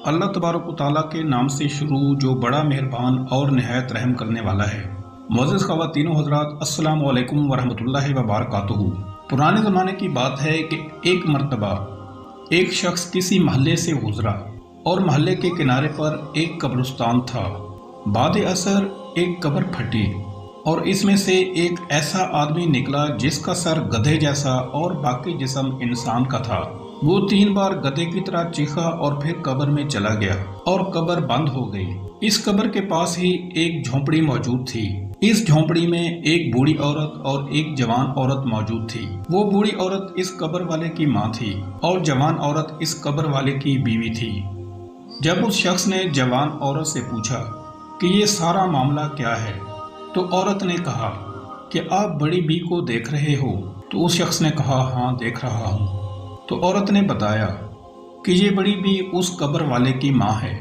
اللہ तबारक व तआला के नाम से शुरू जो बड़ा मेहरबान और नहायत रहम करने वाला है। मुअज़्ज़िज़ ख़वातीनो हज़रात, अस्सलामु अलैकुम वरहमतुल्लाहि व बरकातुहू। पुराने ज़माने की बात है कि एक मर्तबा एक शख्स किसी महल्ले से गुजरा और महल्ले के किनारे पर एक कब्रिस्तान था। बाद असर एक कब्र फटी और इसमें से एक ऐसा आदमी निकला जिसका सर गधे जैसा और बाकी जिस्म इंसान का था। वो 3 बार गधे की तरह चीखा और फिर कब्र में चला गया और कब्र बंद हो गई। इस कब्र के पास ही एक झोंपड़ी मौजूद थी। इस झोंपड़ी में एक बूढ़ी औरत और एक जवान औरत मौजूद थी। वो बूढ़ी औरत इस कब्र वाले की माँ थी और जवान औरत इस कब्र वाले की बीवी थी। जब उस शख्स ने जवान औरत से पूछा कि ये सारा मामला क्या है, तो औरत ने कहा कि आप बड़ी बी को देख रहे हो। तो उस शख्स ने कहा, हाँ देख रहा हूँ। तो औरत ने बताया कि ये बड़ी बी उस कब्र वाले की माँ है।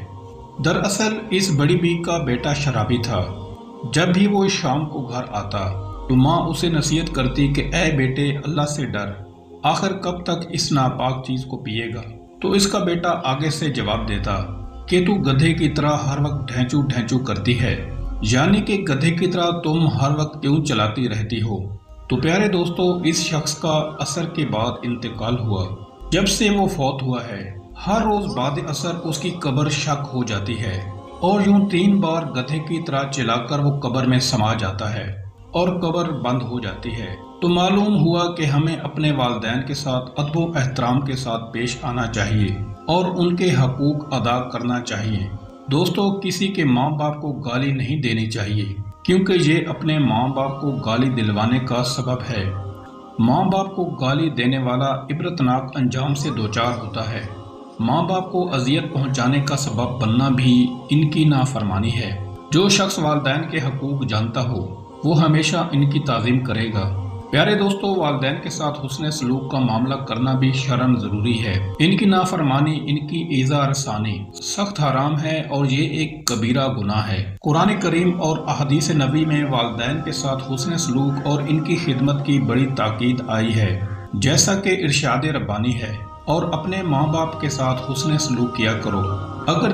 दरअसल इस बड़ी बी का बेटा शराबी था। जब भी वो शाम को घर आता तो माँ उसे नसीहत करती कि ऐ बेटे, अल्लाह से डर, आखिर कब तक इस नापाक चीज़ को पिएगा। तो इसका बेटा आगे से जवाब देता कि तू गधे की तरह हर वक्त ढैंचू ढैंचू करती है, यानी कि गधे की तरह तुम हर वक्त क्यों चलाती रहती हो। तो प्यारे दोस्तों, इस शख्स का असर के बाद इंतकाल हुआ। जब से वो फौत हुआ है, हर रोज बाद असर उसकी कब्र शक हो जाती है और यूं 3 बार गधे की तरह चिल्लाकर वो कब्र में समा जाता है और कब्र बंद हो जाती है। तो मालूम हुआ कि हमें अपने वालिदैन के साथ अदब एहतराम के साथ पेश आना चाहिए और उनके हकूक अदा करना चाहिए। दोस्तों, किसी के माँ बाप को गाली नहीं देनी चाहिए, क्योंकि ये अपने माँ बाप को गाली दिलवाने का सबब है। माँ बाप को गाली देने वाला इबरतनाक अंजाम से दोचार होता है। माँ बाप को अजियत पहुँचाने का सबब बनना भी इनकी नाफरमानी है। जो शख्स वालिदैन के हकूक जानता हो वो हमेशा इनकी ताज़ीम करेगा। प्यारे दोस्तों, वालिदैन के साथ हुस्न सलूक का मामला करना भी शरन जरूरी है। इनकी नाफरमानी, इनकी ईज़ा रसानी सख्त हराम है और ये एक कबीरा गुनाह है। कुरान करीम और अहदीस नबी में वालिदैन के साथ हुस्न सलूक और इनकी खिदमत की बड़ी ताकीद आई है, जैसा कि इरशाद रब्बानी है, और अपने माँ बाप के साथ हुस्न सलूक किया करो। अगर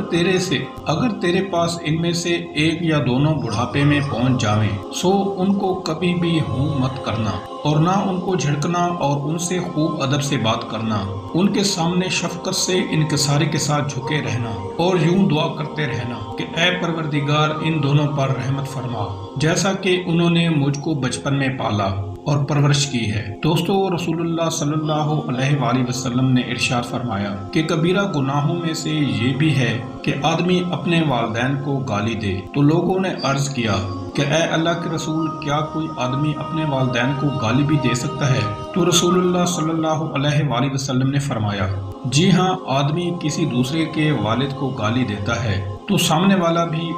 तेरे पास इनमें से एक या दोनों बुढ़ापे में पहुंच जावें, सो उनको कभी भी हूँ मत करना और ना उनको झिड़कना और उनसे खूब अदब से बात करना। उनके सामने शफकत से इनकिसारी के साथ झुके रहना और यूं दुआ करते रहना कि ऐ परवरदिगार, इन दोनों पर रहमत फरमा, जैसा कि उन्होंने मुझको बचपन में पाला और परवरिश की है। दोस्तों, रसूलुल्लाह सल्लल्लाहु अलैहि वसल्लम ने इरशाद फरमाया कि कबीरा गुनाहों में से ये भी है कि आदमी अपने वालिदैन को गाली दे। तो लोगों ने अर्ज किया कि ऐ अल्लाह के रसूल, क्या कोई आदमी अपने वालिदैन को गाली भी दे सकता है? तो रसूलुल्लाह सल्लल्लाहु अलैहि वसल्लम ने फरमाया, जी हाँ, आदमी किसी दूसरे के वालिद को गाली देता है तो सामने वाला भी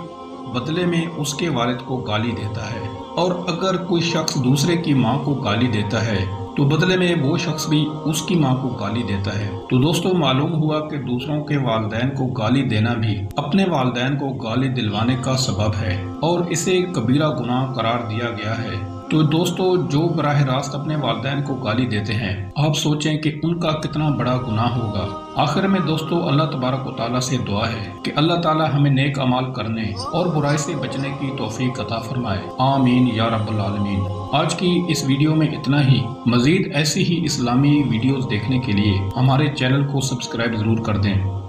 बदले में उसके वालिद को गाली देता है, और अगर कोई शख्स दूसरे की माँ को गाली देता है तो बदले में वो शख्स भी उसकी माँ को गाली देता है। तो दोस्तों, मालूम हुआ कि दूसरों के वालिदैन को गाली देना भी अपने वालिदैन को गाली दिलवाने का सबब है और इसे कबीरा गुनाह करार दिया गया है। तो दोस्तों, जो बराह रास्त अपने वालिदैन को गाली देते हैं, आप सोचें कि उनका कितना बड़ा गुनाह होगा। आखिर में दोस्तों, अल्लाह तबारक व तआला से दुआ है कि अल्लाह ताला हमें नेक अमाल करने और बुराई से बचने की तौफीक अता फरमाए। आमीन या रब्बल आलमीन। आज की इस वीडियो में इतना ही। मजीद ऐसी ही इस्लामी वीडियोस देखने के लिए हमारे चैनल को सब्सक्राइब जरूर कर दें।